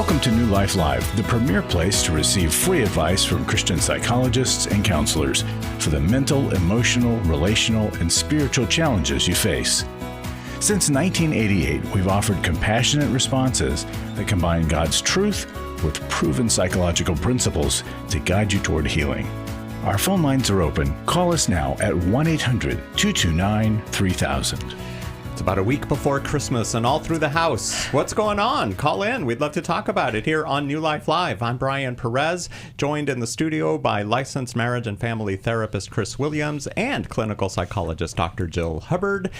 Welcome to New Life Live, the premier place to receive free advice from Christian psychologists and counselors for the mental, emotional, relational, and spiritual challenges you face. Since 1988, we've offered compassionate responses that combine God's truth with proven psychological principles to guide you toward healing. Our phone lines are open. Call us now at 1-800-229-3000. It's about a week before Christmas and all through the house. What's going on? Call in. We'd love to talk about it here on New Life Live. I'm Brian Perez, joined in the studio by licensed marriage and family therapist Chris Williams and clinical psychologist Dr. Jill Hubbard.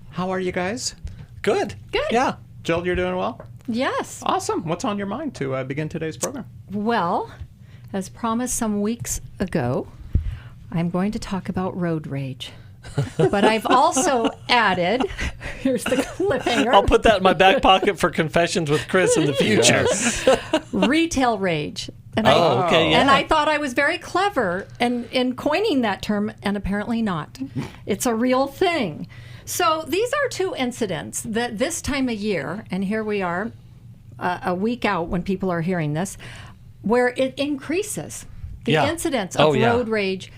How are you guys? Good. Good. Yeah. Jill, you're doing well? Yes. Awesome. What's on your mind to begin today's program? Well, as promised some weeks ago, I'm going to talk about road rage. But I've also added, here's the cliffhanger. I'll put that in my back pocket for confessions with Chris in the future. Yes. Retail rage. And okay, yeah. And I thought I was very clever in coining that term, and apparently not. It's a real thing. So these are two incidents that this time of year, and here we are a week out when people are hearing this, where it increases the incidence of road rage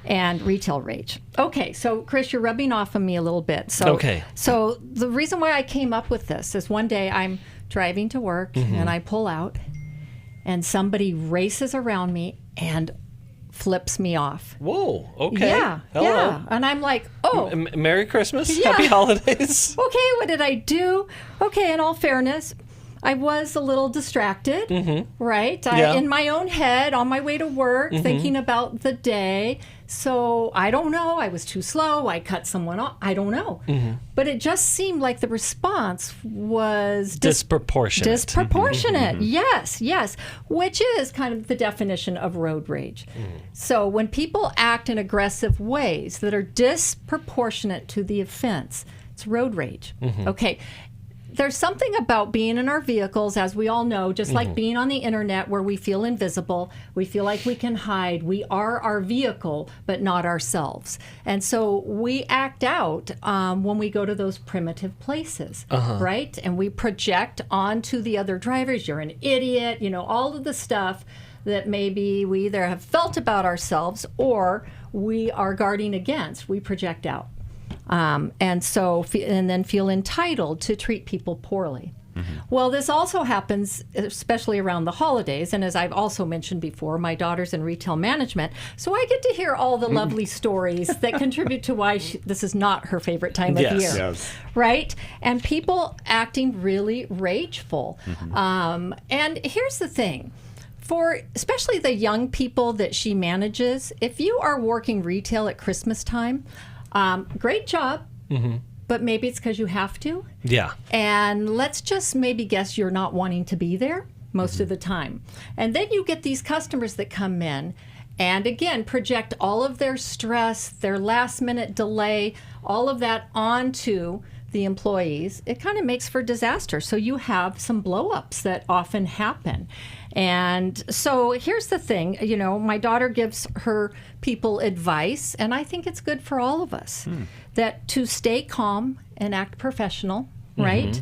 and retail rage. Okay, so Chris, you're rubbing off on me a little bit. So the reason why I came up with this is one day I'm driving to work and I pull out and somebody races around me and flips me off. Whoa, okay. Yeah, hello. yeah. And I'm like, oh. Merry Christmas, Happy Holidays. Okay, what did I do? Okay, in all fairness, I was a little distracted, right? In my own head, on my way to work, thinking about the day. So I don't know. I was too slow. I cut someone off. I don't know. But it just seemed like the response was disproportionate. Disproportionate. Yes, yes. Which is kind of the definition of road rage. So when people act in aggressive ways that are disproportionate to the offense, it's road rage. Okay. There's something about being in our vehicles, as we all know, just like being on the internet where we feel invisible, we feel like we can hide. We are our vehicle, but not ourselves. And so we act out when we go to those primitive places, right? And we project onto the other drivers, you're an idiot, you know, all of the stuff that maybe we either have felt about ourselves or we are guarding against, we project out. And then feel entitled to treat people poorly. Well, this also happens, especially around the holidays. And as I've also mentioned before, my daughter's in retail management. So I get to hear all the lovely stories that contribute to why this is not her favorite time of year. Yes. Right? And people acting really rageful. And here's the thing. For especially the young people that she manages, if you are working retail at Christmas time, great job, but maybe it's because you have to. Yeah. And let's just maybe guess you're not wanting to be there most of the time. And then you get these customers that come in and, again, project all of their stress, their last-minute delay, all of that onto the employees. It kind of makes for disaster. So you have some blow-ups that often happen. And so here's the thing, you know, my daughter gives her people advice, and I think it's good for all of us, that to stay calm and act professional, right?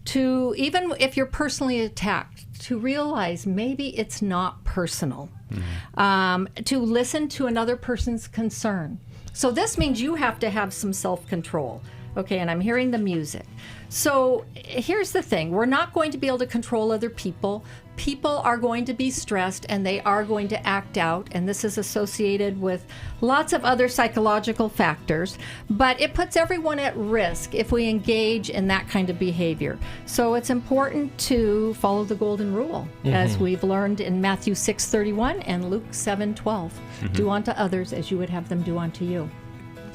To, even if you're personally attacked, to realize maybe it's not personal, to listen to another person's concern. So this means you have to have some self-control. Okay, and I'm hearing the music. So here's the thing. We're not going to be able to control other people. People are going to be stressed and they are going to act out. And this is associated with lots of other psychological factors. But it puts everyone at risk if we engage in that kind of behavior. So it's important to follow the golden rule, as we've learned in Matthew 6:31 and Luke 7:12. Do unto others as you would have them do unto you.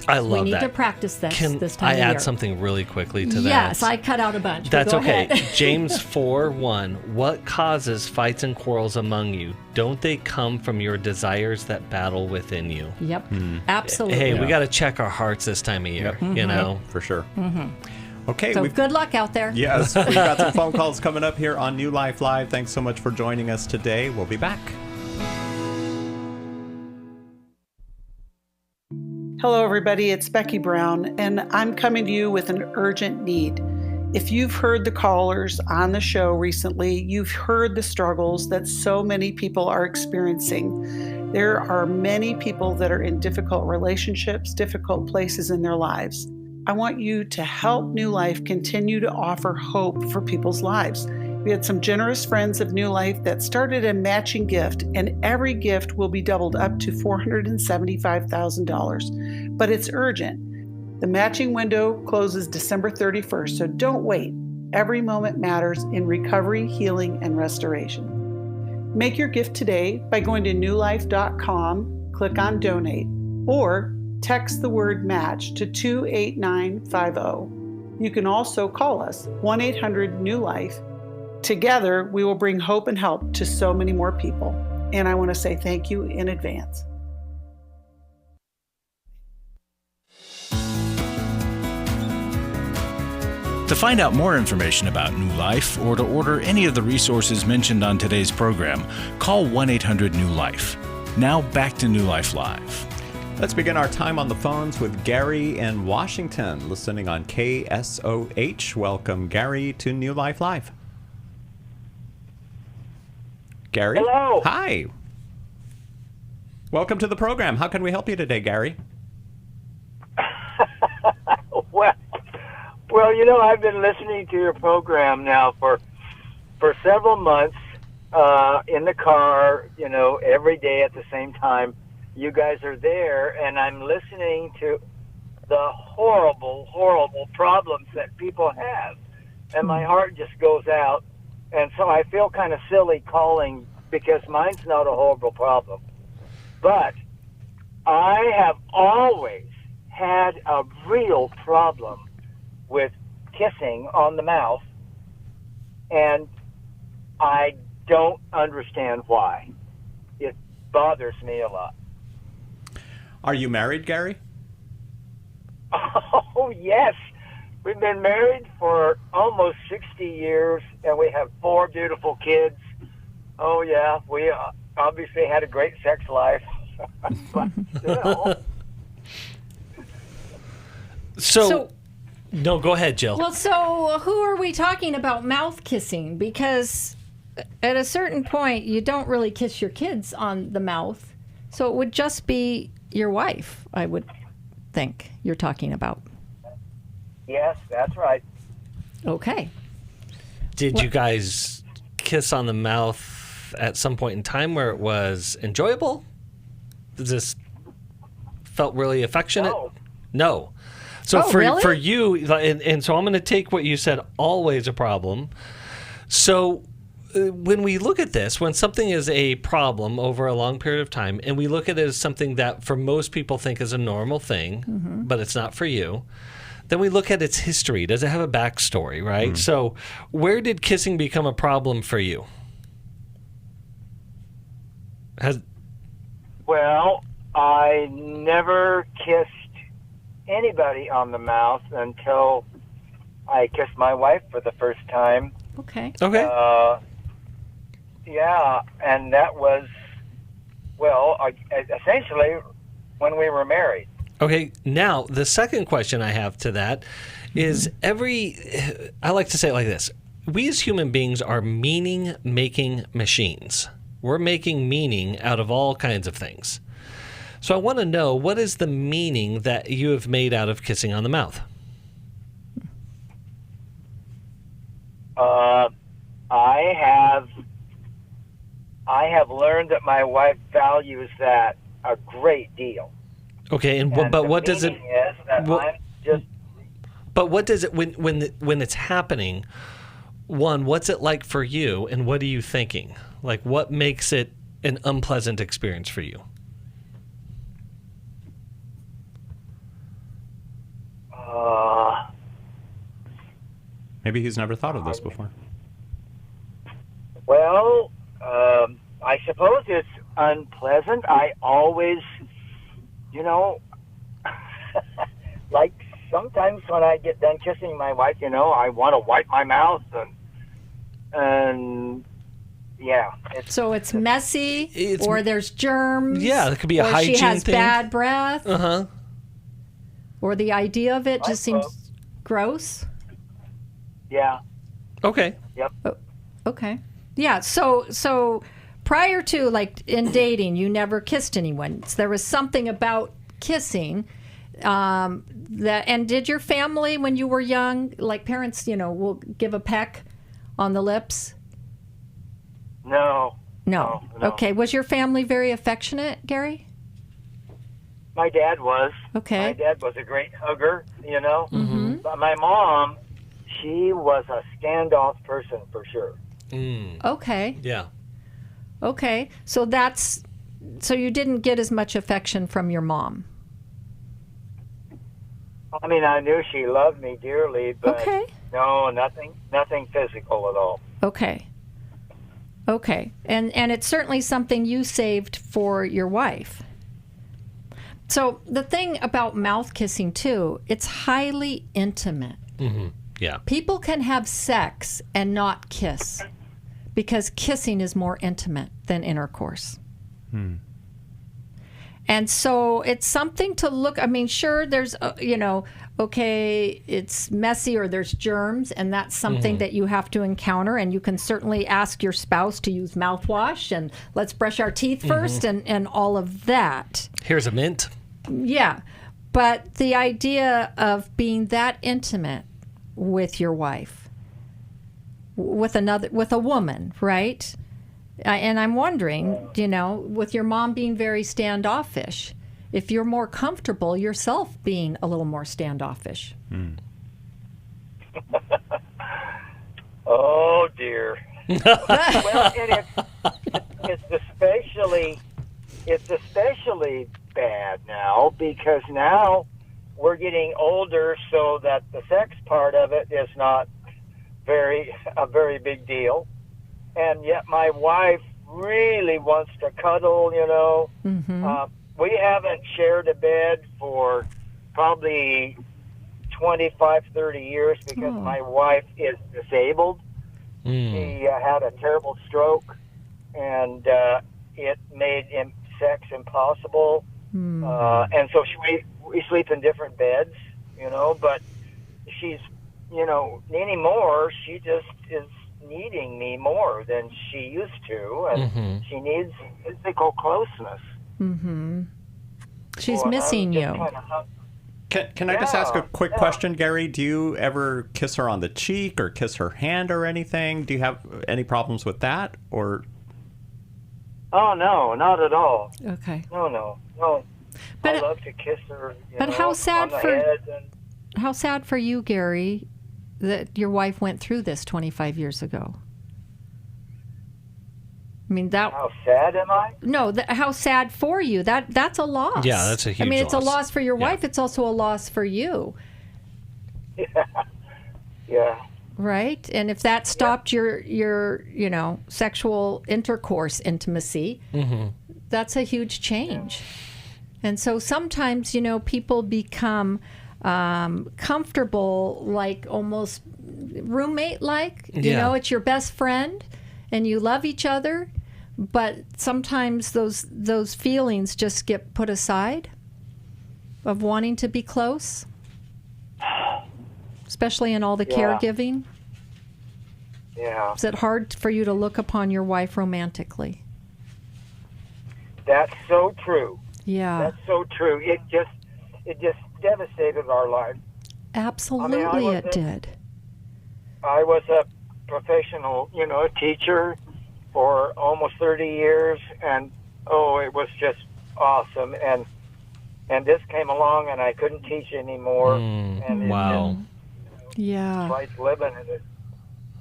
I love that. We need to practice this time of year. Can I add something really quickly to that? Yes, I cut out a bunch. That's okay. Ahead. James 4:1. What causes fights and quarrels among you? Don't they come from your desires that battle within you? Yep, absolutely. Hey, we got to check our hearts this time of year, you know? For sure. Okay. So good luck out there. Yes, we've got some phone calls coming up here on New Life Live. Thanks so much for joining us today. We'll be back. Hello, everybody. It's Becky Brown, and I'm coming to you with an urgent need. If you've heard the callers on the show recently, you've heard the struggles that so many people are experiencing. There are many people that are in difficult relationships, difficult places in their lives. I want you to help New Life continue to offer hope for people's lives. We had some generous friends of New Life that started a matching gift, and every gift will be doubled up to $475,000. But it's urgent. The matching window closes December 31st, so don't wait. Every moment matters in recovery, healing, and restoration. Make your gift today by going to newlife.com, click on Donate, or text the word MATCH to 28950. You can also call us 1-800-NEW-LIFE. Together, we will bring hope and help to so many more people. And I want to say thank you in advance. To find out more information about New Life or to order any of the resources mentioned on today's program, call 1-800-NEW-LIFE. Now back to New Life Live. Let's begin our time on the phones with Gary in Washington, listening on KSOH. Welcome, Gary, to New Life Live. Gary? Hello. Hi. Welcome to the program. How can we help you today, Gary? Well, I've been listening to your program now for several months in the car, every day at the same time. You guys are there, and I'm listening to the horrible, horrible problems that people have, and my heart just goes out. And so I feel kind of silly calling because mine's not a horrible problem. But I have always had a real problem with kissing on the mouth, and I don't understand why. It bothers me a lot. Are you married, Gary? Oh, yes. We've been married for almost 60 years, and we have 4 beautiful kids. Oh, yeah, we obviously had a great sex life. But still. So, no, go ahead, Jill. Well, so who are we talking about mouth kissing? Because at a certain point, you don't really kiss your kids on the mouth. So it would just be your wife, I would think you're talking about. Yes, that's right. Okay. Did you guys kiss on the mouth at some point in time where it was enjoyable? Does this felt really affectionate? No. So really? for you, and so I'm going to take what you said, always a problem. So when we look at this, when something is a problem over a long period of time, and we look at it as something that for most people think is a normal thing, but it's not for you, then we look at its history. Does it have a backstory, right? So where did kissing become a problem for you? Well, I never kissed anybody on the mouth until I kissed my wife for the first time. Okay. Yeah, and that was, essentially when we were married. Okay, now the second question I have to that is I like to say it like this. We as human beings are meaning-making machines. We're making meaning out of all kinds of things. So I want to know, what is the meaning that you have made out of kissing on the mouth? I have learned that my wife values that a great deal. Okay, but what does it? Is that I'm just. But what does it when it's happening? One, what's it like for you, and what are you thinking? Like, what makes it an unpleasant experience for you? Maybe he's never thought of this before. Well, I suppose it's unpleasant. I always, like sometimes when I get done kissing my wife, I want to wipe my mouth and yeah. So it's messy, or there's germs. Yeah, it could be a hygiene thing. Or she has thing. bad breath. Uh-huh. Or the idea of it just seems gross. Yeah. Okay. Yep. Okay. Yeah. So prior to, like, in dating, you never kissed anyone. So there was something about kissing that. And did your family, when you were young, like parents, will give a peck on the lips? No. No. Okay. Was your family very affectionate, Gary? My dad was. Okay. My dad was a great hugger, Mm-hmm. But my mom, she was a standoff person for sure. Okay. Yeah. Okay. So you didn't get as much affection from your mom. I mean, I knew she loved me dearly, but Okay. no, nothing physical at all. Okay. Okay. And it's certainly something you saved for your wife. So the thing about mouth kissing, too, it's highly intimate. Mm-hmm. Yeah. People can have sex and not kiss because kissing is more intimate than intercourse. And so it's something to look. I mean, sure, there's, okay, it's messy or there's germs, and that's something that you have to encounter. And you can certainly ask your spouse to use mouthwash and let's brush our teeth first and all of that. Here's a mint. Yeah. But the idea of being that intimate with your wife, with a woman, right? And I'm wondering, with your mom being very standoffish, if you're more comfortable yourself being a little more standoffish. Oh dear. Well, and it's especially bad now because now we're getting older, so that the sex part of it is not a very big deal. And yet my wife really wants to cuddle, we haven't shared a bed for probably 25, 30 years because my wife is disabled. She had a terrible stroke, and it made sex impossible. And so we sleep in different beds, but she's, anymore, she just is needing me more than she used to, and she needs physical closeness. She's missing you. Can I just ask a quick question, Gary? Do you ever kiss her on the cheek or kiss her hand or anything? Do you have any problems with that, or? Oh no, not at all. Okay. No. But I love to kiss her. But how sad on the head how sad for you, Gary, that your wife went through this 25 years ago? I mean, how sad am I? No, how sad for you. That's a loss. Yeah, that's a huge I mean, it's loss. a loss for your wife. It's also a loss for you. Yeah. Right? And if that stopped your sexual intercourse intimacy, that's a huge change. And so sometimes, people become comfortable, like almost roommate-like. It's your best friend, and you love each other. But sometimes those feelings just get put aside of wanting to be close, especially in all the caregiving. Yeah. Is it hard for you to look upon your wife romantically? That's so true. Yeah. That's so true. It just devastated our life. Absolutely, it did. I was a professional, teacher for almost 30 years, and it was just awesome. And this came along, and I couldn't teach anymore. And Wow. Yeah. It's like living in it.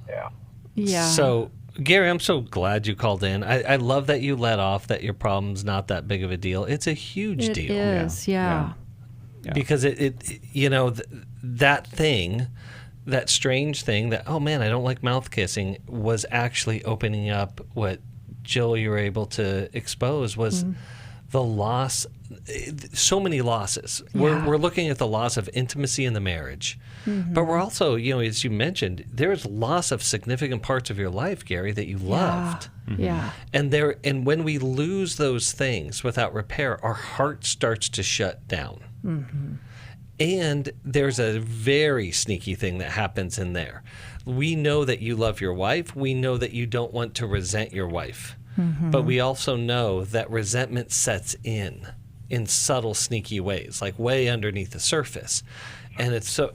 Yeah. Yeah. So, Gary, I'm so glad you called in. I love that you let off that your problem's not that big of a deal. It's a huge deal. It is, yeah. Because that thing, that strange thing that, oh man, I don't like mouth kissing, was actually opening up what Jill, you were able to expose was the loss, so many losses. Yeah. We're looking at the loss of intimacy in the marriage, but we're also, as you mentioned, there's loss of significant parts of your life, Gary, that you loved. Yeah. And when we lose those things without repair, our heart starts to shut down. And there's a very sneaky thing that happens in there. We know that you love your wife. We know that you don't want to resent your wife. But we also know that resentment sets in subtle, sneaky ways, like way underneath the surface. And it's so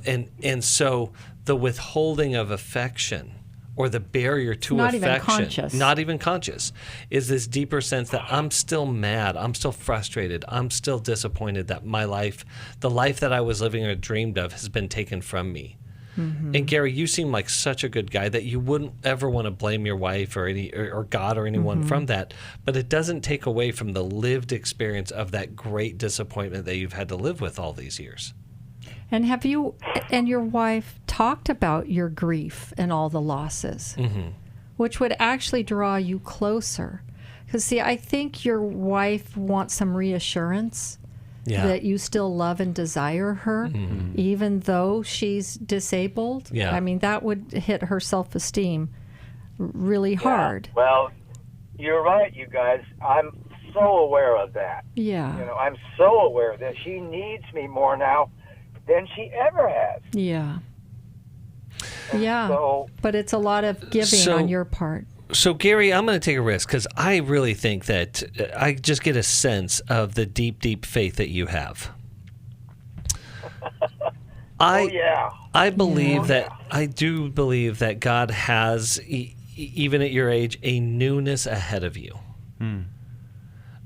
so the withholding of affection, or the barrier to not affection, even conscious. not even conscious, is this deeper sense that I'm still mad, I'm still frustrated, I'm still disappointed that my life, the life that I was living or dreamed of, has been taken from me. And Gary, you seem like such a good guy that you wouldn't ever want to blame your wife or God or anyone from that. But it doesn't take away from the lived experience of that great disappointment that you've had to live with all these years. And have you and your wife talked about your grief and all the losses, which would actually draw you closer? Because, see, I think your wife wants some reassurance that you still love and desire her, even though she's disabled. I mean, that would hit her self-esteem really hard. Well, you're right, you guys. I'm so aware of that. Yeah. You know, I'm so aware that she needs me more now than she ever has. Yeah. And Yeah. So, but it's a lot of giving on your part. So, Gary, I'm going to take a risk because I really think that I just get a sense of the deep, deep faith that you have. I believe I do believe that God has, even at your age, a newness ahead of you.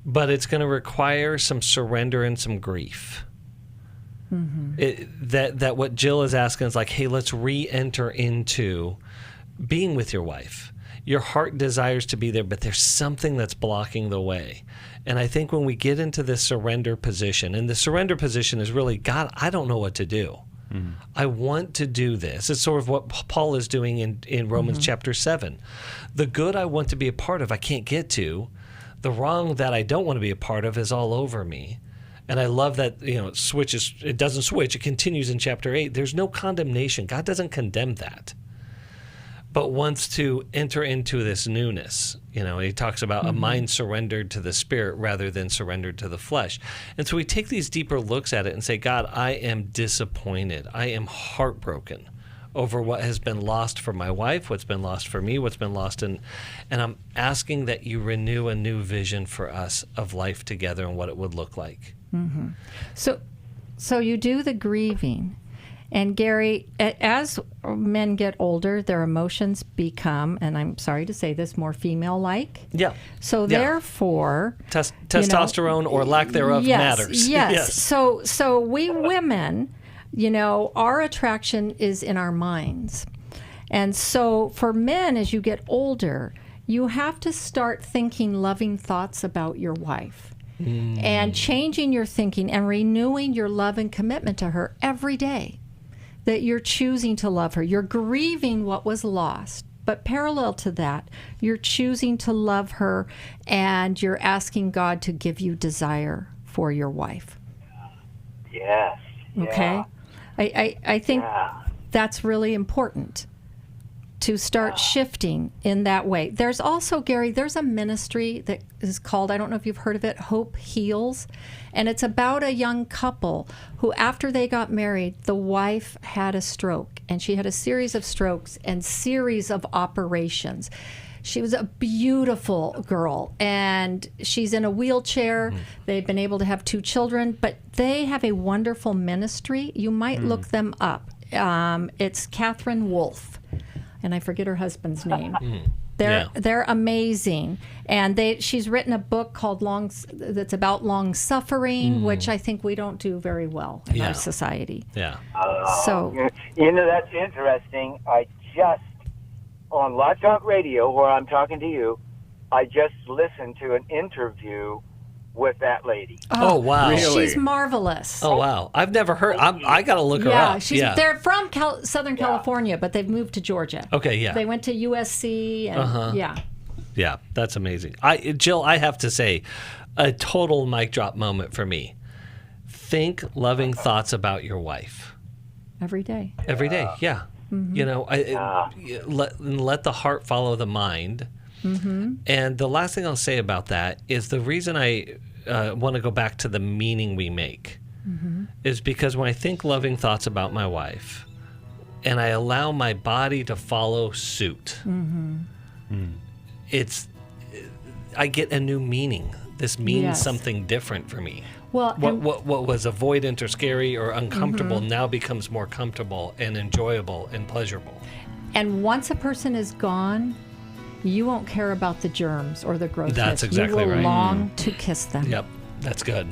But it's going to require some surrender and some grief. That what Jill is asking is like, hey, let's re-enter into being with your wife. Your heart desires to be there, but there's something that's blocking the way. And I think when we get into this surrender position, and the surrender position is really, God, I don't know what to do. I want to do this. It's sort of what Paul is doing in Romans chapter 7. The good I want to be a part of, I can't get to. The wrong that I don't want to be a part of is all over me. And I love that, it doesn't switch. It continues in chapter 8. There's no condemnation. God doesn't condemn that, but wants to enter into this newness. He talks about a mind surrendered to the spirit rather than surrendered to the flesh. And so we take these deeper looks at it and say, God, I am disappointed. I am heartbroken over what has been lost for my wife, what's been lost for me, what's been lost and I'm asking that you renew a new vision for us of life together and what it would look like. So you do the grieving. And Gary, as men get older, their emotions become, and I'm sorry to say this, more female-like. Yeah. So therefore, testosterone or lack thereof matters. Yes. So we women, our attraction is in our minds. And so for men, as you get older, you have to start thinking loving thoughts about your wife. And changing your thinking and renewing your love and commitment to her every day. That you're choosing to love her. You're grieving what was lost. But parallel to that, you're choosing to love her and you're asking God to give you desire for your wife. yes. Okay? I think that's really important to start shifting in that way. There's also, Gary, there's a ministry that is called, I don't know if you've heard of it, Hope Heals. And it's about a young couple who, after they got married, the wife had a stroke. And she had a series of strokes and series of operations. She was a beautiful girl, and she's in a wheelchair. They've been able to have 2 children, but they have a wonderful ministry. You might look them up. It's Catherine Wolfe. And I forget her husband's name. They're amazing, and she's written a book called that's about long suffering, which I think we don't do very well in our society. So that's interesting. I just on Live Talk Radio, where I'm talking to you, I just listened to an interview with that lady. Oh wow, really? She's marvelous. Oh wow, I've never heard. I got to look her up. They're from Southern California, but they've moved to Georgia. Okay, they went to USC, and yeah, that's amazing. Jill, I have to say, a total mic drop moment for me. Think loving thoughts about your wife every day. Every day, yeah. Let the heart follow the mind. And the last thing I'll say about that is the reason I want to go back to the meaning we make is because when I think loving thoughts about my wife and I allow my body to follow suit, I get a new meaning. This means Yes. something different for me. Well, What was avoidant or scary or uncomfortable now becomes more comfortable and enjoyable and pleasurable. and once a person is gone, you won't care about the germs or the growth. That's hits. exactly you will right. long to kiss them. Yep, that's good.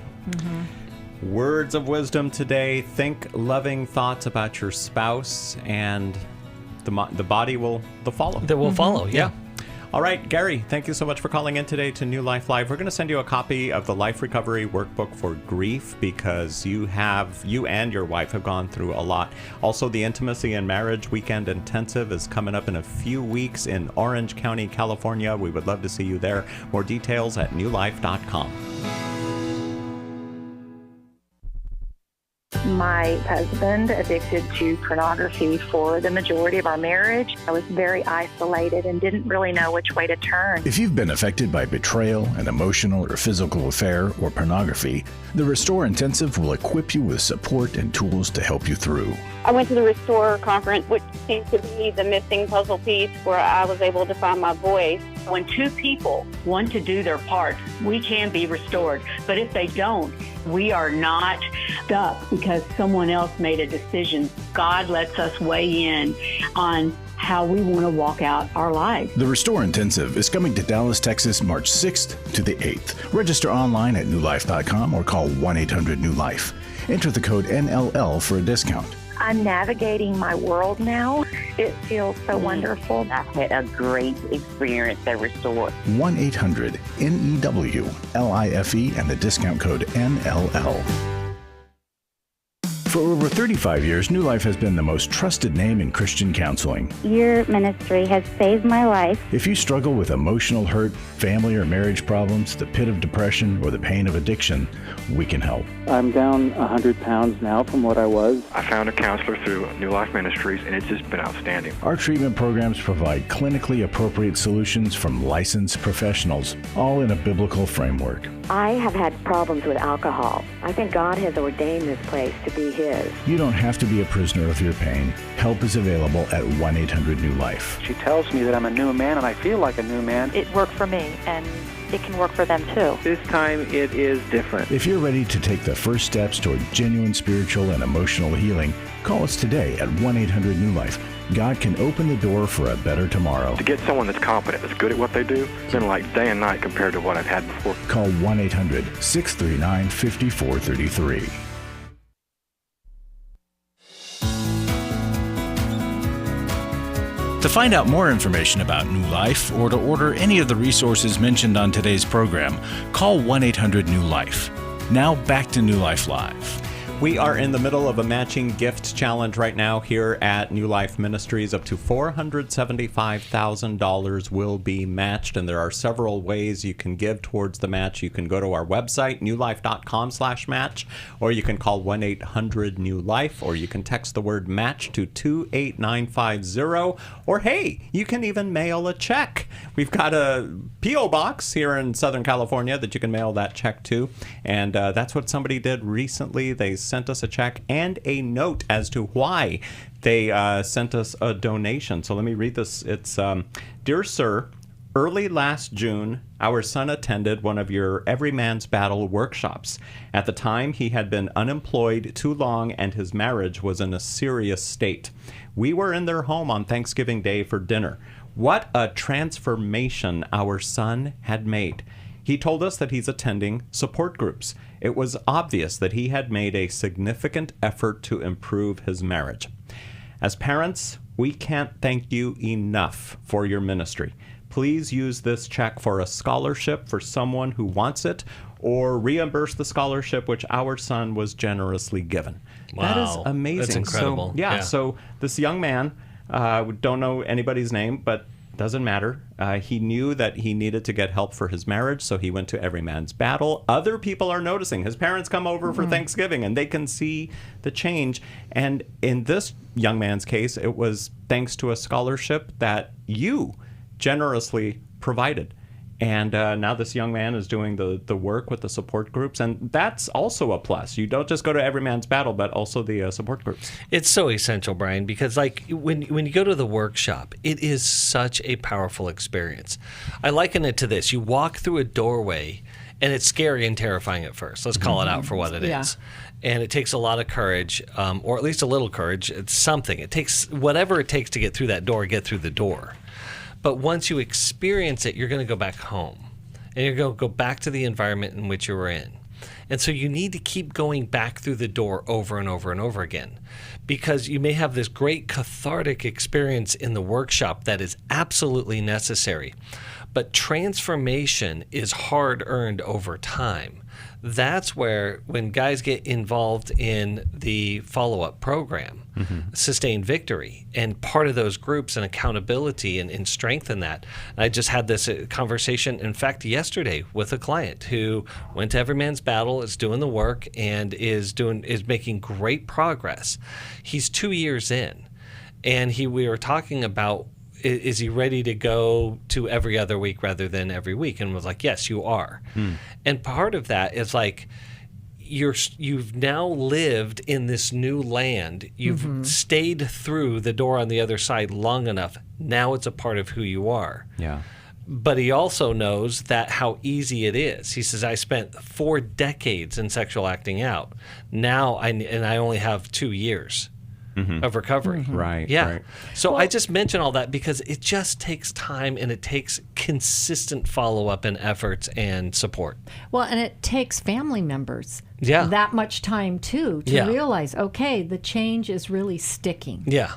Words of wisdom today. Think loving thoughts about your spouse, and the body will follow. That will follow, yeah. All right, Gary, thank you so much for calling in today to New Life Live. We're going to send you a copy of the Life Recovery Workbook for Grief, because you and your wife have gone through a lot. Also, the Intimacy and Marriage Weekend Intensive is coming up in a few weeks in Orange County, California. We would love to see you there. More details at newlife.com. My husband addicted to pornography for the majority of our marriage. I was very isolated and didn't really know which way to turn. If you've been affected by betrayal, an emotional or physical affair, or pornography, the Restore Intensive will equip you with support and tools to help you through. I went to the Restore conference, which seems to be the missing puzzle piece where I was able to find my voice. When two people want to do their part, we can be restored. But if they don't, we are not stuck because someone else made a decision. God lets us weigh in on how we want to walk out our lives. The Restore Intensive is coming to Dallas, Texas, March 6th to the 8th. Register online at newlife.com or call 1-800-NEW-LIFE. Enter the code NLL for a discount. I'm navigating my world now. It feels so wonderful. I've had a great experience at Restore. 1-800-NEWLIFE and the discount code NLL. For over 35 years, New Life has been the most trusted name in Christian counseling. Your ministry has saved my life. If you struggle with emotional hurt, family or marriage problems, the pit of depression, or the pain of addiction, we can help. I'm down 100 pounds now from what I was. I found a counselor through New Life Ministries, and it's just been outstanding. Our treatment programs provide clinically appropriate solutions from licensed professionals, all in a biblical framework. I have had problems with alcohol. I think God has ordained this place to be His. You don't have to be a prisoner of your pain. Help is available at 1-800-NEW-LIFE. She tells me that I'm a new man, and I feel like a new man. It worked for me, and it can work for them too. This time it is different. If you're ready to take the first steps toward genuine spiritual and emotional healing, call us today at 1-800-NEW-LIFE. God can open the door for a better tomorrow. To get someone that's competent, that's good at what they do, it's been like day and night compared to what I've had before. Call 1-800-639-5433. To find out more information about New Life or to order any of the resources mentioned on today's program, call 1-800-NEW-LIFE. Now back to New Life Live. We are in the middle of a matching gift challenge right now here at New Life Ministries. Up to $475,000 will be matched, and there are several ways you can give towards the match. You can go to our website, newlife.com/match, or you can call 1-800-NEW-LIFE, or you can text the word match to 28950, or hey, you can even mail a check. We've got a P.O. box here in Southern California that you can mail that check to, and that's what somebody did recently. They sent us a check and a note as to why they sent us a donation. So let me read this. It's, Dear Sir, early last June, our son attended one of your Every Man's Battle workshops. At the time, he had been unemployed too long and his marriage was in a serious state. We were in their home on Thanksgiving Day for dinner. What a transformation our son had made. He told us that he's attending support groups. It was obvious that he had made a significant effort to improve his marriage. As parents, we can't thank you enough for your ministry. Please use this check for a scholarship for someone who wants it, or reimburse the scholarship which our son was generously given. Wow. That is amazing. That's incredible. So, so this young man, we don't know anybody's name, but doesn't matter. He knew that he needed to get help for his marriage, so he went to Every Man's Battle. Other people are noticing. His parents come over for Thanksgiving, and they can see the change. And in this young man's case, it was thanks to a scholarship that you generously provided. And now this young man is doing the work with the support groups, and that's also a plus. You don't just go to every man's battle, but also the support groups. It's so essential, Brian, because like when you go to the workshop, it is such a powerful experience. I liken it to this. You walk through a doorway, and it's scary and terrifying at first. Let's call it out for what it is. And it takes a lot of courage, or at least a little courage. It's something. It takes whatever it takes to get through that door, get through the door. But once you experience it, you're going to go back home. And you're going to go back to the environment in which you were in. And so you need to keep going back through the door over and over and over again. Because you may have this great cathartic experience in the workshop that is absolutely necessary. But transformation is hard-earned over time. That's where, when guys get involved in the follow-up program, Sustained Victory, and part of those groups and accountability and strengthen that. I just had this conversation, in fact, yesterday with a client who went to Every Man's Battle, is doing the work, and is making great progress. He's 2 years in, and we were talking about, is he ready to go to every other week rather than every week? And was like, yes, you are. And part of that is like, you've now lived in this new land. You've stayed through the door on the other side long enough. Now it's a part of who you are. Yeah. But he also knows that how easy it is. He says, I spent 4 decades in sexual acting out. Now I only have 2 years of recovery. Right. Yeah. Right. So I just mention all that because it just takes time, and it takes consistent follow-up and efforts and support. Well, and it takes family members that much time, too, to realize, okay, the change is really sticking. Yeah.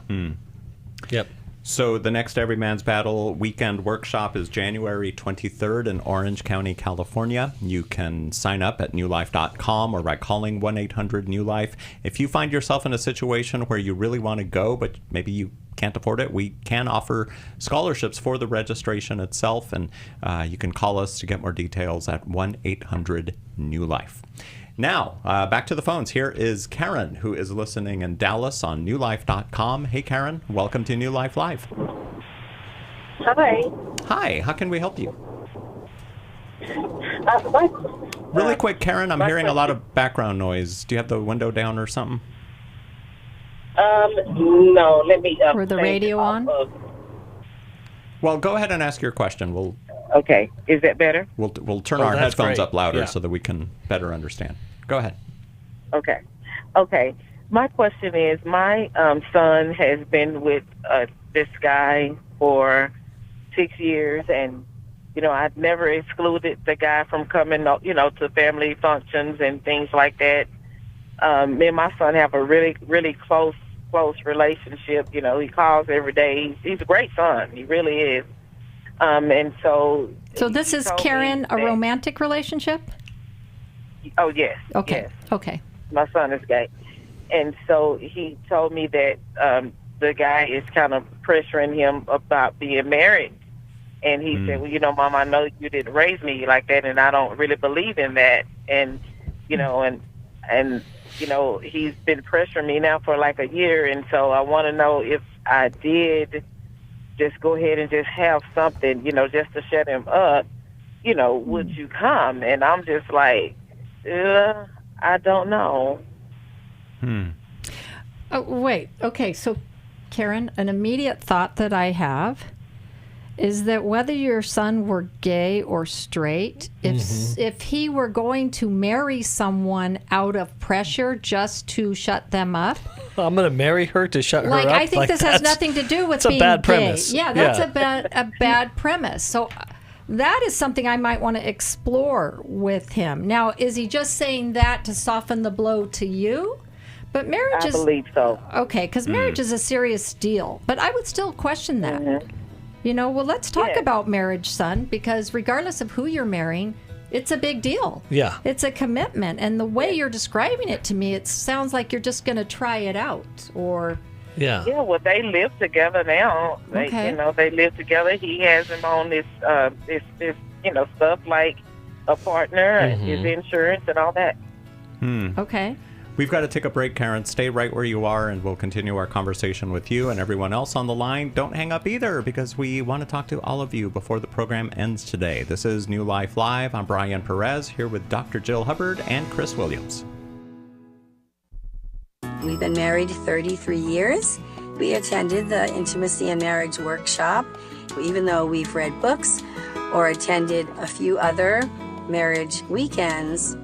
Yep. So the next Every Man's Battle weekend workshop is January 23rd in Orange County, California. You can sign up at newlife.com or by calling 1-800-NEW-LIFE. If you find yourself in a situation where you really want to go, but maybe you can't afford it, we can offer scholarships for the registration itself, and you can call us to get more details at 1-800-NEW-LIFE. Now, back to the phones. Here is Karen, who is listening in Dallas on newlife.com. Hey, Karen. Welcome to New Life Live. Hi. Hi. How can we help you? Really quick, Karen, I'm hearing a lot of background noise. Do you have the window down or something? No. Let me... Or the radio on? Well, go ahead and ask your question. Okay. Is that better? We'll turn our headphones up louder so that we can better understand. Go ahead. Okay. My question is, my son has been with this guy for 6 years, and I've never excluded the guy from coming, to family functions and things like that. Me and my son have a really, really close relationship. He calls every day. He's a great son. He really is. And so... So this is, Karen, a romantic relationship? Oh, yes. Okay. Yes. Okay. My son is gay. And so he told me that the guy is kind of pressuring him about being married. And he said, well, Mom, I know you didn't raise me like that, and I don't really believe in that. And, and he's been pressuring me now for like a year. And so I want to know if I did just go ahead and just have something, just to shut him up, would you come? And I'm just like, I don't know. Oh, wait. Okay. So, Karen, an immediate thought that I have is that whether your son were gay or straight, if he were going to marry someone out of pressure just to shut them up, I'm going to marry her to shut her up. I think this has nothing to do with being a bad gay. Premise. Yeah, that's a bad premise. So that is something I might want to explore with him. Now, is he just saying that to soften the blow to you? But marriage I believe so. Okay, because marriage is a serious deal. But I would still question that. Well, let's talk about marriage, son, because regardless of who you're marrying, it's a big deal. Yeah. It's a commitment. And the way you're describing it to me, it sounds like you're just going to try it out or... Yeah. Yeah, well, they live together now. They live together. He has him on this stuff like a partner and his insurance and all that. Okay. We've got to take a break, Karen. Stay right where you are, and we'll continue our conversation with you and everyone else on the line. Don't hang up either, because we want to talk to all of you before the program ends today. This is New Life Live. I'm Brian Perez, here with Dr. Jill Hubbard and Chris Williams. We've been married 33 years. We attended the Intimacy and Marriage Workshop. Even though we've read books or attended a few other marriage weekends,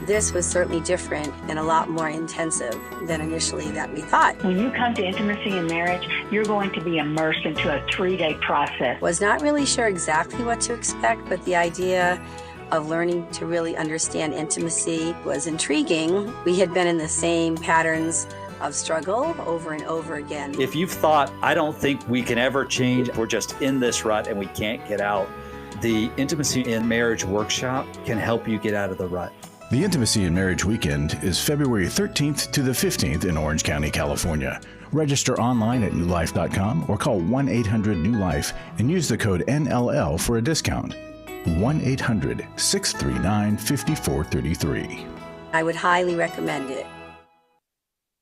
this was certainly different and a lot more intensive than initially that we thought. When you come to Intimacy and Marriage, you're going to be immersed into a 3-day process. Was not really sure exactly what to expect, but the idea of learning to really understand intimacy was intriguing. We had been in the same patterns of struggle over and over again. If you've thought, I don't think we can ever change, we're just in this rut and we can't get out, the Intimacy and Marriage Workshop can help you get out of the rut. The Intimacy and Marriage Weekend is February 13th to the 15th in Orange County, California. Register online at newlife.com or call 1-800-NEW-LIFE and use the code NLL for a discount. 1-800-639-5433. I would highly recommend it.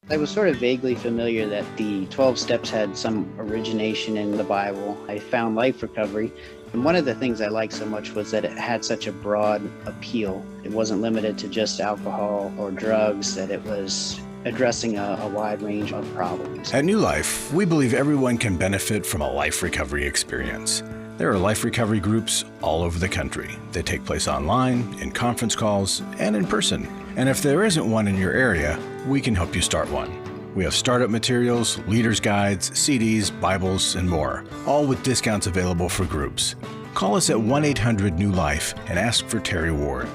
I was sort of vaguely familiar that the 12 steps had some origination in the Bible. I found Life Recovery, and one of the things I liked so much was that it had such a broad appeal. It wasn't limited to just alcohol or drugs, that it was addressing a wide range of problems. At New Life, we believe everyone can benefit from a life recovery experience. There are life recovery groups all over the country. They take place online, in conference calls, and in person. And if there isn't one in your area, we can help you start one. We have startup materials, leaders' guides, CDs, Bibles, and more, all with discounts available for groups. Call us at 1-800-NEW-LIFE and ask for Terry Ward.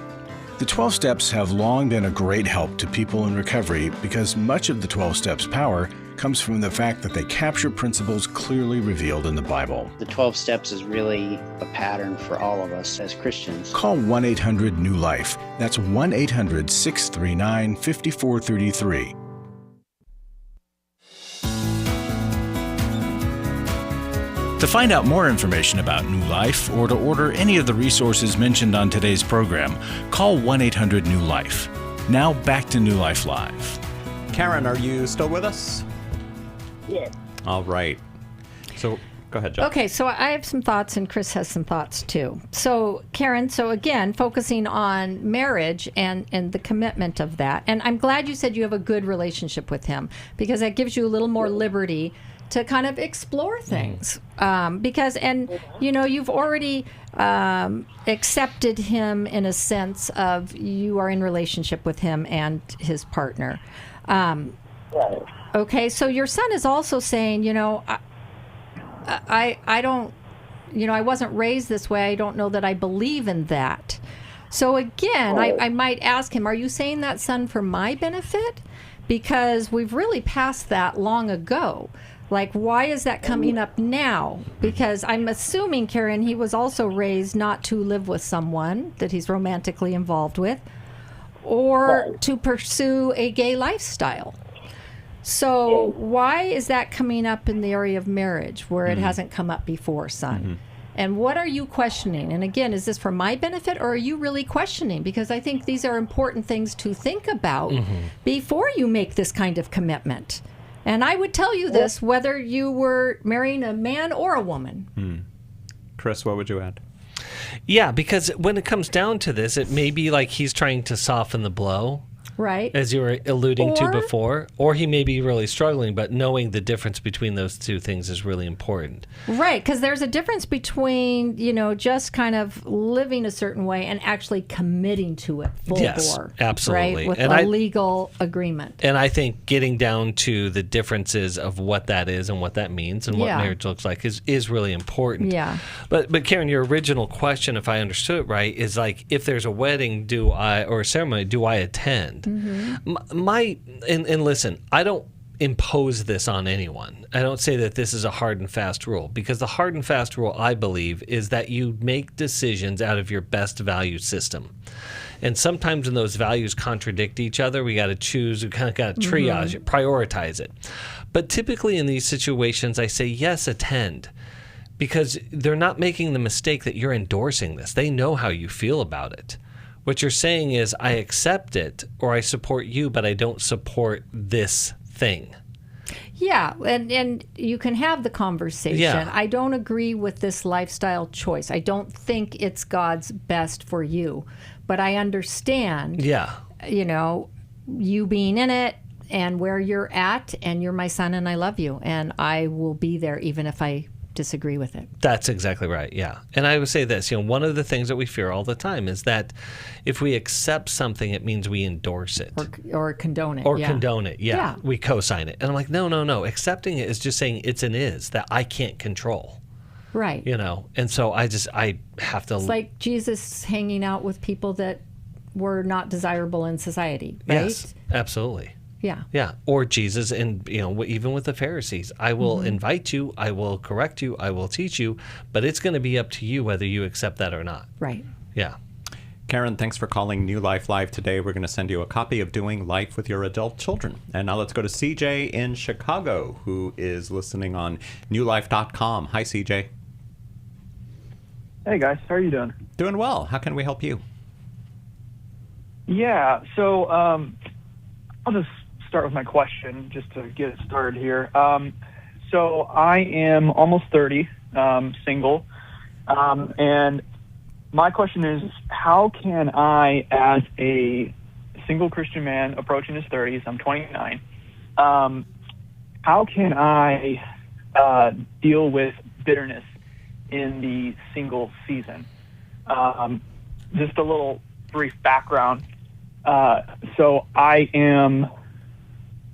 The 12 Steps have long been a great help to people in recovery because much of the 12 Steps' power comes from the fact that they capture principles clearly revealed in the Bible. The 12 Steps is really a pattern for all of us as Christians. Call 1-800-NEW-LIFE. That's 1-800-639-5433. To find out more information about New Life or to order any of the resources mentioned on today's program, call 1-800-NEW-LIFE. Now back to New Life Live. Karen, are you still with us? Yes. All right. So go ahead, Jeff. Okay, so I have some thoughts, and Chris has some thoughts too. So, Karen, so again, focusing on marriage and the commitment of that. And I'm glad you said you have a good relationship with him, because that gives you a little more liberty to kind of explore things. Because, and you know, you've already accepted him in a sense of you are in relationship with him and his partner. Okay, so your son is also saying, you know, I don't, you know, I wasn't raised this way. I don't know that I believe in that. So again, I might ask him, are you saying that, son, for my benefit? Because we've really passed that long ago. Like, why is that coming up now? Because I'm assuming, Karen, he was also raised not to live with someone that he's romantically involved with or to pursue a gay lifestyle. So why is that coming up in the area of marriage where it hasn't come up before, son? And what are you questioning? And again, is this for my benefit, or are you really questioning? Because I think these are important things to think about before you make this kind of commitment. And I would tell you this, whether you were marrying a man or a woman. Chris, what would you add? Yeah, because when it comes down to this, it may be like he's trying to soften the blow. Right. As you were alluding to before. Or he may be really struggling, but knowing the difference between those two things is really important. Right, because there's a difference between, you know, just kind of living a certain way and actually committing to it full bore. Absolutely. Right, with and a legal agreement. And I think getting down to the differences of what that is and what that means and what marriage looks like is really important. Yeah. But Karen, your original question, if I understood it right, is like, if there's a wedding, or a ceremony, do I attend? And listen, I don't impose this on anyone. I don't say that this is a hard and fast rule, because the hard and fast rule, I believe, is that you make decisions out of your best value system. And sometimes when those values contradict each other, we got to choose, we kind of got to triage it, prioritize it. But typically in these situations, I say, yes, attend. Because they're not making the mistake that you're endorsing this. They know how you feel about it. What you're saying is, I accept it or I support you, but I don't support this thing. Yeah, and you can have the conversation. Yeah. I don't agree with this lifestyle choice. I don't think it's God's best for you, but I understand. Yeah. You being in it and where you're at, and you're my son, and I love you, and I will be there even if I disagree with it. That's exactly right. Yeah. And I would say this, one of the things that we fear all the time is that if we accept something, it means we endorse it. Or condone it. Or yeah. condone it. Yeah. Yeah. We co-sign it. And I'm like, no. Accepting it is just saying it's an is that I can't control. Right. And so I have to. It's like Jesus hanging out with people that were not desirable in society, right? Yes, absolutely. Yeah. Yeah. Or Jesus, and even with the Pharisees, I will invite you, I will correct you, I will teach you, but it's going to be up to you whether you accept that or not. Right. Yeah. Karen, thanks for calling New Life Live today. We're going to send you a copy of Doing Life with Your Adult Children. And now let's go to CJ in Chicago, who is listening on newlife.com. Hi, CJ. Hey, guys. How are you doing? Doing well. How can we help you? Yeah. So I'll just start with my question just to get it started here. So I am almost 30, single. And my question is, how can I, as a single Christian man approaching his 30s, I'm 29, how can I deal with bitterness in the single season? Just a little brief background. So I am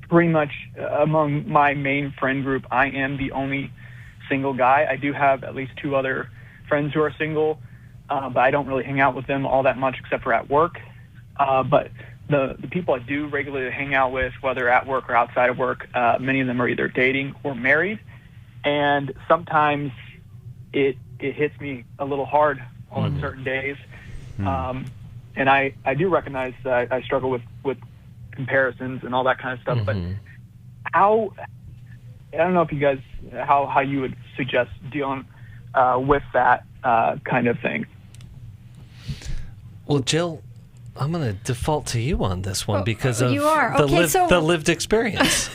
pretty much, among my main friend group, I am the only single guy. I do have at least 2 other friends who are single, but I don't really hang out with them all that much except for at work. But the people I do regularly hang out with, whether at work or outside of work, many of them are either dating or married. And sometimes it hits me a little hard on certain days. And I do recognize that I struggle with comparisons and all that kind of stuff. But how, I don't know if you guys, how you would suggest dealing with that kind of thing. Well, Jill, I'm going to default to you on this one because of you are. Okay, the lived experience.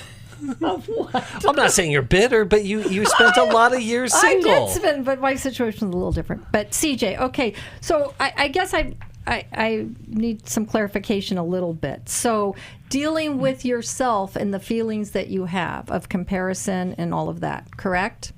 Of what? I'm not saying you're bitter, but you spent a lot of years single. I did spend, but my situation is a little different. But CJ, okay, so I guess I need some clarification a little bit. So dealing with yourself and the feelings that you have of comparison and all of that, correct?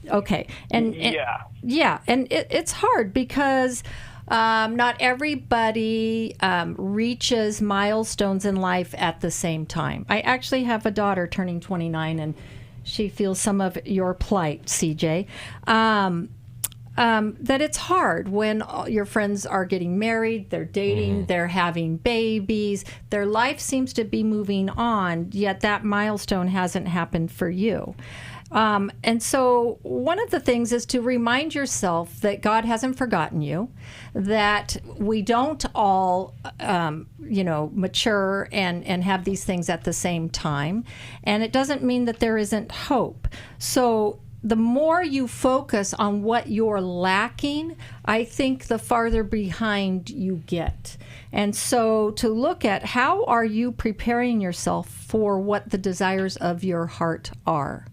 Okay. And it's hard because not everybody reaches milestones in life at the same time. I actually have a daughter turning 29, and she feels some of your plight, CJ. That it's hard when your friends are getting married, they're dating, they're having babies, their life seems to be moving on, yet that milestone hasn't happened for you. And so one of the things is to remind yourself that God hasn't forgotten you, that we don't all, mature and have these things at the same time. And it doesn't mean that there isn't hope. So the more you focus on what you're lacking, I think the farther behind you get. And so to look at how are you preparing yourself for what the desires of your heart are.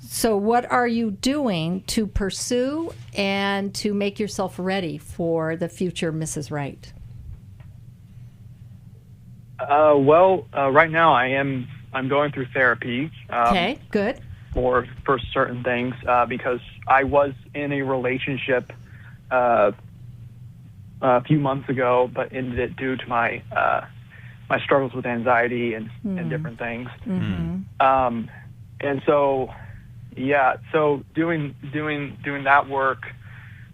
So what are you doing to pursue and to make yourself ready for the future Mrs. Right? Right now I'm going through therapy. Okay, good. For certain things, because I was in a relationship a few months ago, but ended it due to my struggles with anxiety and different things. And so, so doing that work,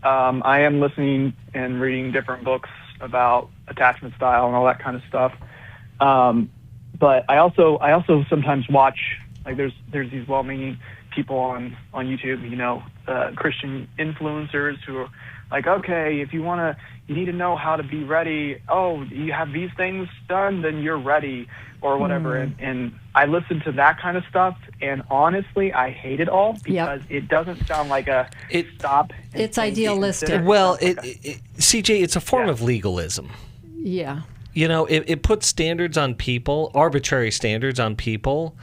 I am listening and reading different books about attachment style and all that kind of stuff. But I also sometimes watch, like there's these well-meaning people on YouTube, Christian influencers who are like, okay, if you need to know how to be ready. Oh, you have these things done, then you're ready, or whatever. And I listen to that kind of stuff, and honestly, I hate it all because it doesn't sound like stop. It's idealistic. Well, CJ, it's a form of legalism. Yeah. You know, it puts standards on people, arbitrary standards on people,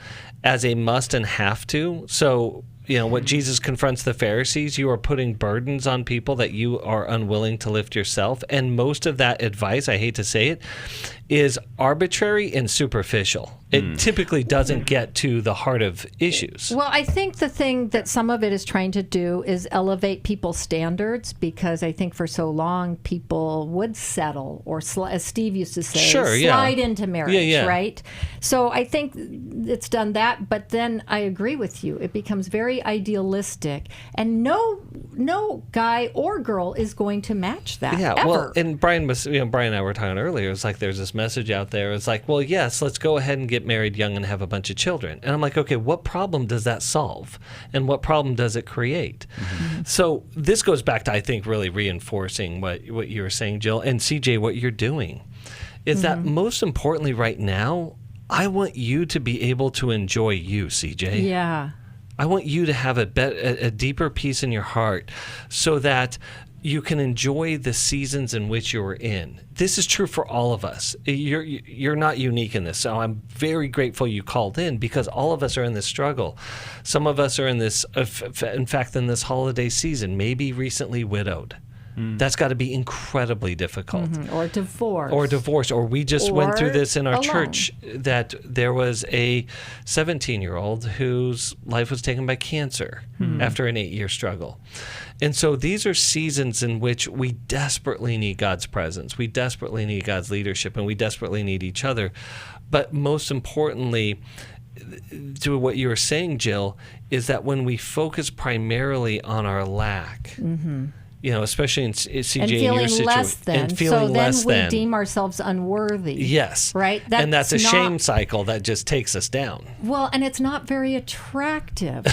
as a must and have to. So, you know, what Jesus confronts the Pharisees, you are putting burdens on people that you are unwilling to lift yourself. And most of that advice, I hate to say it, is arbitrary and superficial. It typically doesn't get to the heart of issues. Well, I think the thing that some of it is trying to do is elevate people's standards, because I think for so long people would settle, or as Steve used to say, slide into marriage, right? So I think it's done that, but then I agree with you. It becomes very idealistic, and no guy or girl is going to match that. Yeah, ever. well, and Brian and I were talking earlier. It's like there's this message out there. It's like, well, yes, let's go ahead and get married young and have a bunch of children. And I'm like, okay, what problem does that solve? And what problem does it create? So this goes back to, I think, really reinforcing what you were saying, Jill, and CJ, what you're doing is that most importantly right now, I want you to be able to enjoy you, CJ. Yeah. I want you to have a deeper peace in your heart so that you can enjoy the seasons in which you're in. This is true for all of us. You're not unique in this. So I'm very grateful you called in, because all of us are in this struggle. Some of us are in this, in fact, in this holiday season, maybe recently widowed. That's got to be incredibly difficult. Or divorce. Or we just went through this in our alone. church, that there was a 17-year-old whose life was taken by cancer after an 8-year struggle. And so these are seasons in which we desperately need God's presence. We desperately need God's leadership, and we desperately need each other. But most importantly, to what you were saying, Jill, is that when we focus primarily on our lack, you know, especially in CJ, and in your situation, less than. and feeling less so then we deem ourselves unworthy. Yes. Right? And that's a shame cycle that just takes us down. Well, and it's not very attractive.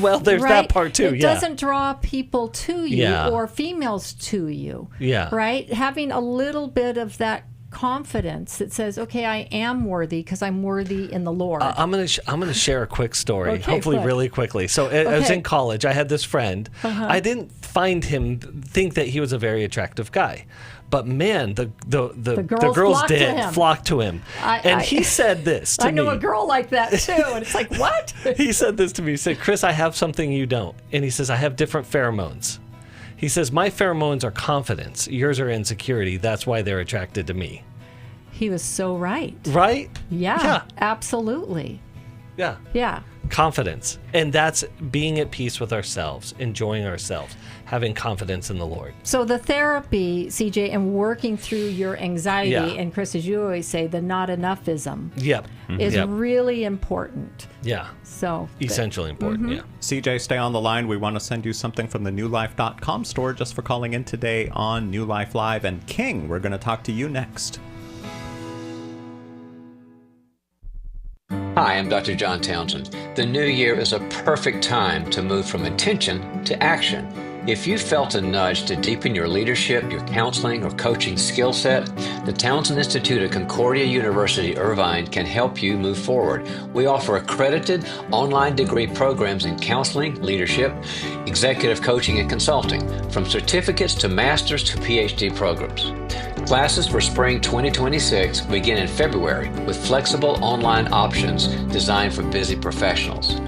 Well, there's that part too, It doesn't draw people to you or females to you. Yeah. Right? Having a little bit of that confidence that says, okay, I am worthy because I'm worthy in the Lord. I'm gonna share a quick story, Okay, hopefully quick. really quickly. So I was in college. I had this friend. I didn't think that he was a very attractive guy, but man, the girls did flock to him. And he said this to me. I know a girl like that too, and it's like, what? He said this to me. He said, Chris, I have something you don't. And he says, I have different pheromones. He says, my pheromones are confidence. Yours are insecurity. That's why they're attracted to me. He was so right. Right? Yeah. Absolutely. Yeah. Yeah. Confidence. And that's being at peace with ourselves, enjoying ourselves, having confidence in the Lord. So the therapy, CJ, and working through your anxiety, and Chris, as you always say, the not enoughism is really important. Yeah. So essentially important, yeah. CJ, stay on the line. We want to send you something from the newlife.com store just for calling in today on New Life Live. And King, we're going to talk to you next. Hi, I'm Dr. John Townsend. The new year is a perfect time to move from intention to action. If you felt a nudge to deepen your leadership, your counseling, or coaching skill set, the Townsend Institute at Concordia University, Irvine can help you move forward. We offer accredited online degree programs in counseling, leadership, executive coaching, and consulting, from certificates to master's to PhD programs. Classes for spring 2026 begin in February with flexible online options designed for busy professionals.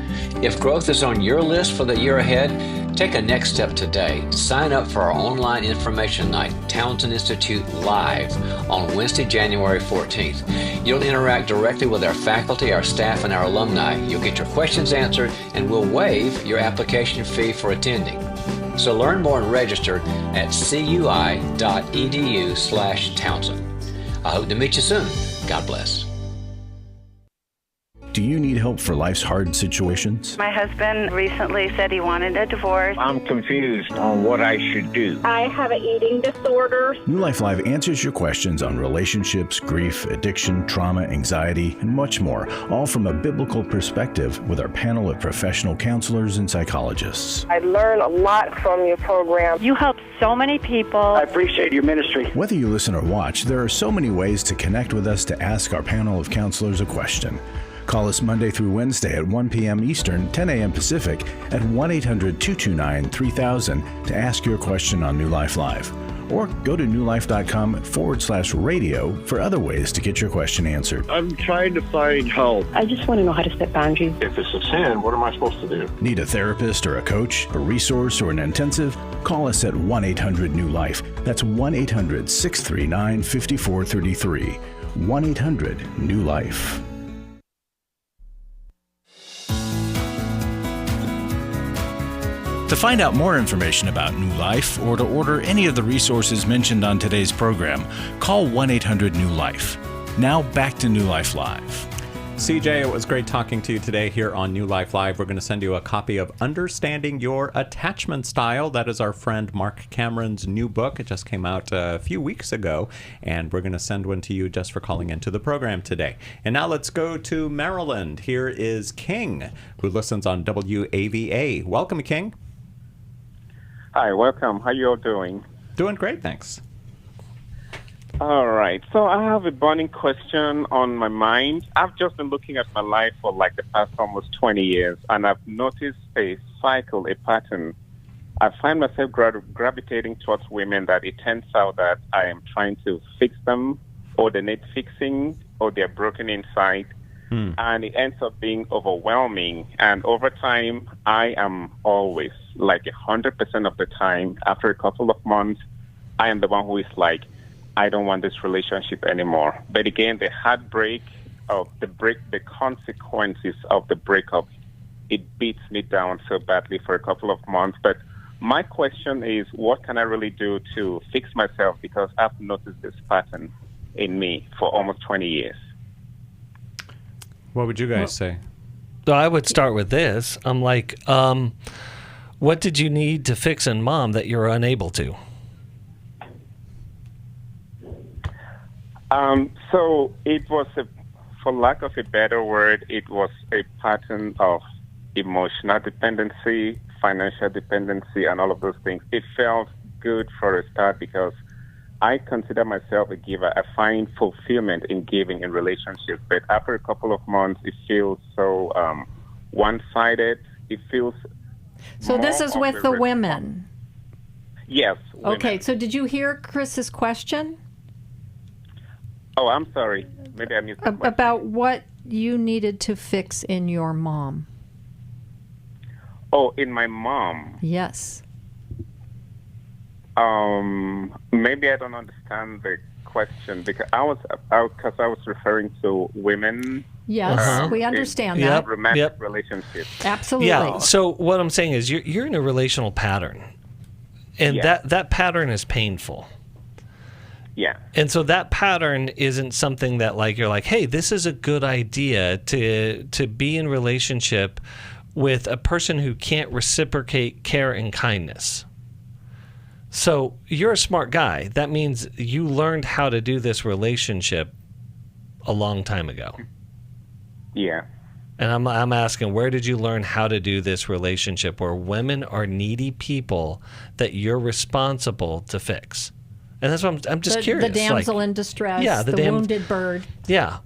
If growth is on your list for the year ahead, take a next step today. Sign up for our online information night, Townsend Institute Live, on Wednesday, January 14th. You'll interact directly with our faculty, our staff, and our alumni. You'll get your questions answered, and we'll waive your application fee for attending. So learn more and register at cui.edu/Townsend. I hope to meet you soon. God bless. Do you need help for life's hard situations? My husband recently said he wanted a divorce. I'm confused on what I should do. I have an eating disorder. New Life Live answers your questions on relationships, grief, addiction, trauma, anxiety, and much more, all from a biblical perspective with our panel of professional counselors and psychologists. I learn a lot from your program. You help so many people. I appreciate your ministry. Whether you listen or watch, there are so many ways to connect with us to ask our panel of counselors a question. Call us Monday through Wednesday at 1 p.m. Eastern, 10 a.m. Pacific at 1-800-229-3000 to ask your question on New Life Live. or go to newlife.com/radio for other ways to get your question answered. I'm trying to find help. I just want to know how to set boundaries. If it's a sin, what am I supposed to do? Need a therapist or a coach, a resource or an intensive? Call us at 1-800-NEW-LIFE. That's 1-800-639-5433. 1-800-NEW-LIFE. To find out more information about New Life or to order any of the resources mentioned on today's program, call 1-800-NEW-LIFE. Now back to New Life Live. CJ, it was great talking to you today here on New Life Live. We're going to send you a copy of Understanding Your Attachment Style. That is our friend Mark Cameron's new book. It just came out a few weeks ago, and we're going to send one to you just for calling into the program today. And now let's go to Maryland. Here is King, who listens on WAVA. Welcome, King. Hi, welcome. How you all doing? Doing great, thanks. All right. So I have a burning question on my mind. I've just been looking at my life for like the past almost 20 years, and I've noticed a cycle, a pattern. I find myself gravitating towards women that it turns out that I am trying to fix them, or they need fixing, or they're broken inside. And it ends up being overwhelming. And over time, I am always, like 100% of the time, after a couple of months, I am the one who is like, I don't want this relationship anymore. But again, the heartbreak of the consequences of the breakup, it beats me down so badly for a couple of months. But my question is, what can I really do to fix myself? Because I've noticed this pattern in me for almost 20 years. What would you guys say? So I would start with this. I'm like, what did you need to fix in Mom that you're unable to? So it was, for lack of a better word, it was a pattern of emotional dependency, financial dependency, and all of those things. It felt good for a start because I consider myself a giver. I find fulfillment in giving in relationships. But after a couple of months, it feels so one-sided. It feels... So this is with the women? Yes. Women. Okay, so did you hear Chris's question? Oh, I'm sorry. Maybe I missed the question. About what you needed to fix in your mom. Oh, in my mom? Yes. Maybe I don't understand the question because I was referring to women. Yes, we understand that. Romantic relationships. Absolutely. Yeah. So what I'm saying is you're in a relational pattern, and that pattern is painful. Yeah. And so that pattern isn't something that like you're like, hey, this is a good idea to be in relationship with a person who can't reciprocate care and kindness. So you're a smart guy. That means you learned how to do this relationship a long time ago. Yeah. And I'm asking, where did you learn how to do this relationship where women are needy people that you're responsible to fix? And that's what I'm just curious. The damsel in distress, the wounded bird. Yeah.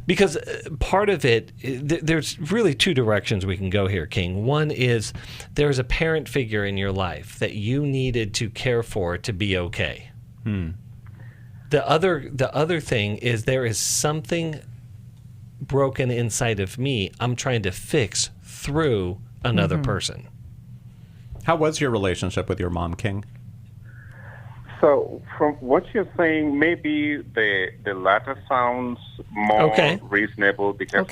Because part of it, there's really two directions we can go here, King. One is there's a parent figure in your life that you needed to care for to be okay. The other thing is there is something broken inside of me I'm trying to fix through another person. How was your relationship with your mom, King? So from what you're saying, maybe the latter sounds more reasonable because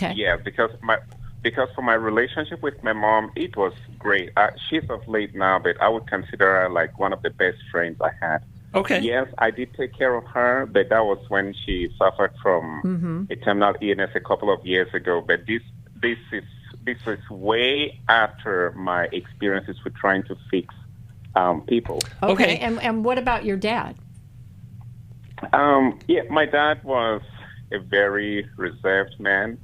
because for my relationship with my mom, it was great. She's of late now, but I would consider her like one of the best friends I had. Okay. Yes, I did take care of her, but that was when she suffered from a terminal illness a couple of years ago. But this is way after my experiences with trying to fix people. Okay. And what about your dad? My dad was a very reserved man.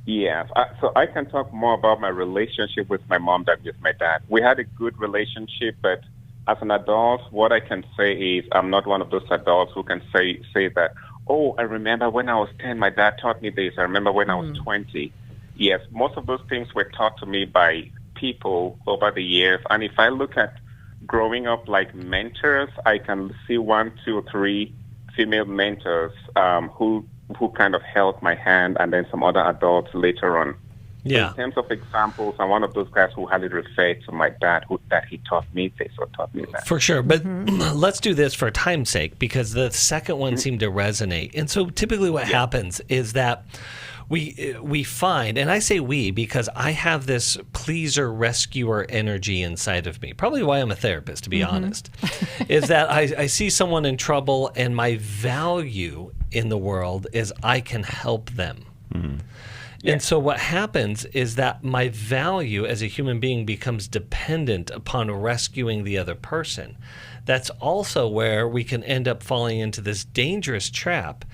Yes. So I can talk more about my relationship with my mom than with my dad. We had a good relationship, but as an adult, what I can say is I'm not one of those adults who can say that, oh, I remember when I was 10, my dad taught me this. I remember when I was 20. Yes, most of those things were taught to me by people over the years. And if I look at growing up, like mentors, I can see 1, 2, or 3 female mentors who kind of held my hand, and then some other adults later on. Yeah. In terms of examples, I'm one of those guys who highly referred to my dad, that he taught me this or taught me that. For sure. But let's do this for time's sake, because the second one seemed to resonate. And so typically what happens is that we find, and I say we because I have this pleaser rescuer energy inside of me, probably why I'm a therapist, to be honest, is that I see someone in trouble, and my value in the world is I can help them. And so what happens is that my value as a human being becomes dependent upon rescuing the other person. That's also where we can end up falling into this dangerous trap,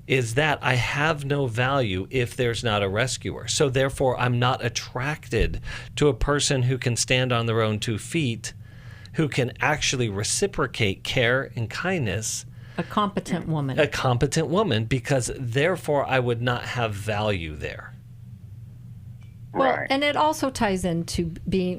is that I have no value if there's not a rescuer. So therefore, I'm not attracted to a person who can stand on their own 2 feet, who can actually reciprocate care and kindness. A competent woman. A competent woman, because therefore I would not have value there. Well, and it also ties into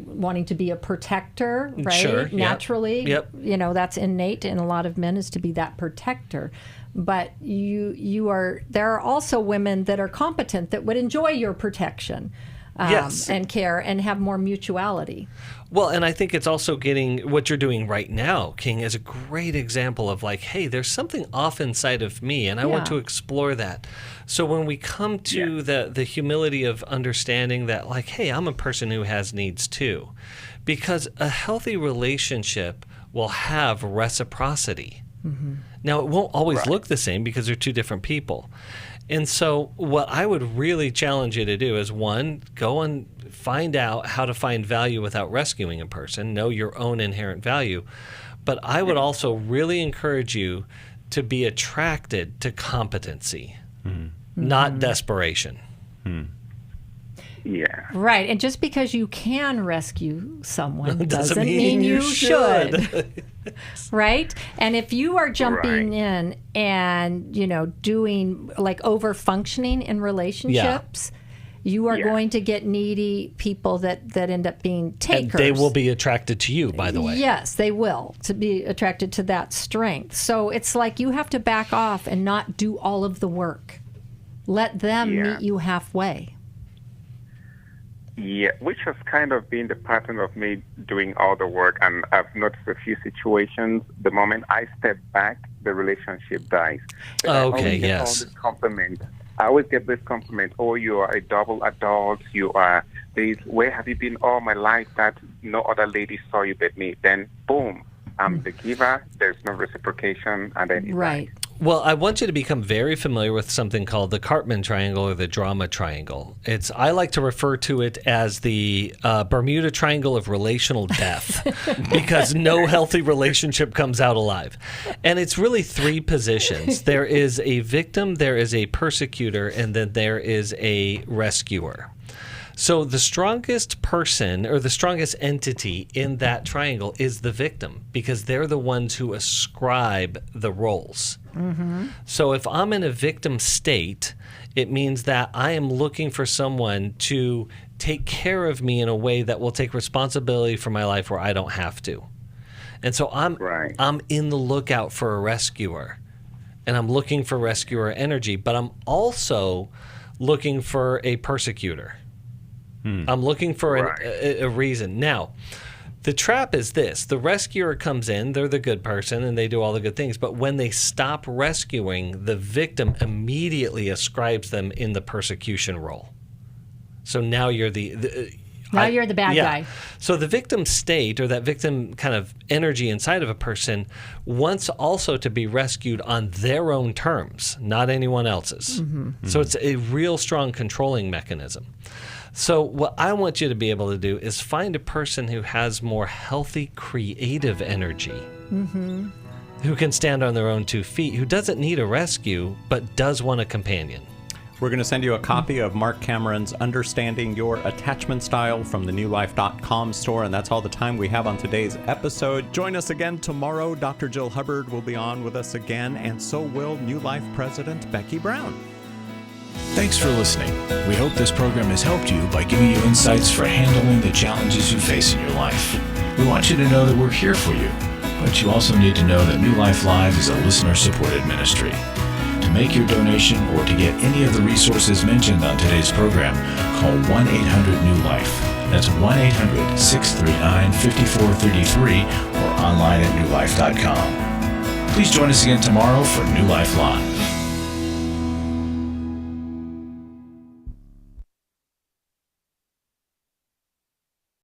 wanting to be a protector, right? Sure, Naturally, yep. You know, that's innate in a lot of men, is to be that protector. But there are also women that are competent that would enjoy your protection. And care and have more mutuality. Well, and I think it's also getting what you're doing right now, King, is a great example of like, hey, there's something off inside of me, and I want to explore that. So when we come to the humility of understanding that, like, hey, I'm a person who has needs too, because a healthy relationship will have reciprocity. Now, it won't always look the same because they're 2 different people. And so what I would really challenge you to do is, 1, go and find out how to find value without rescuing a person, know your own inherent value. But I would also really encourage you to be attracted to competency, not desperation. Yeah. Right. And just because you can rescue someone doesn't mean you should. Right? And if you are jumping in and, doing like over functioning in relationships, you are going to get needy people that end up being takers. And they will be attracted to you, by the way. Yes, they will, to be attracted to that strength. So it's like you have to back off and not do all of the work. Let them meet you halfway. Yeah, which has kind of been the pattern of me doing all the work. And I've noticed a few situations. The moment I step back, the relationship dies. Okay, yes. I always get this compliment, oh, you are a double adult, you are this, where have you been all my life that no other lady saw you but me? Then, boom, I'm the giver, there's no reciprocation, and then it's right. Well, I want you to become very familiar with something called the Cartman Triangle or the Drama Triangle. I like to refer to it as the Bermuda Triangle of relational death because no healthy relationship comes out alive. And it's really 3 positions. There is a victim, there is a persecutor, and then there is a rescuer. So the strongest person or the strongest entity in that triangle is the victim, because they're the ones who ascribe the roles. So if I'm in a victim state, it means that I am looking for someone to take care of me in a way that will take responsibility for my life where I don't have to. And so I'm in the lookout for a rescuer, and I'm looking for rescuer energy, but I'm also looking for a persecutor. I'm looking for a reason. Now, the trap is this. The rescuer comes in, they're the good person, and they do all the good things. But when they stop rescuing, the victim immediately ascribes them in the persecution role. So now you're you're the bad guy. So the victim state, or that victim kind of energy inside of a person, wants also to be rescued on their own terms, not anyone else's. So it's a real strong controlling mechanism. So what I want you to be able to do is find a person who has more healthy, creative energy, who can stand on their own 2 feet, who doesn't need a rescue, but does want a companion. We're going to send you a copy of Mark Cameron's Understanding Your Attachment Style from the newlife.com store, and that's all the time we have on today's episode. Join us again tomorrow. Dr. Jill Hubbard will be on with us again, and so will New Life President Becky Brown. Thanks for listening. We hope this program has helped you by giving you insights for handling the challenges you face in your life. We want you to know that we're here for you, but you also need to know that New Life Live is a listener-supported ministry. To make your donation or to get any of the resources mentioned on today's program, call 1-800-NEW-LIFE. That's 1-800-639-5433 or online at newlife.com. Please join us again tomorrow for New Life Live.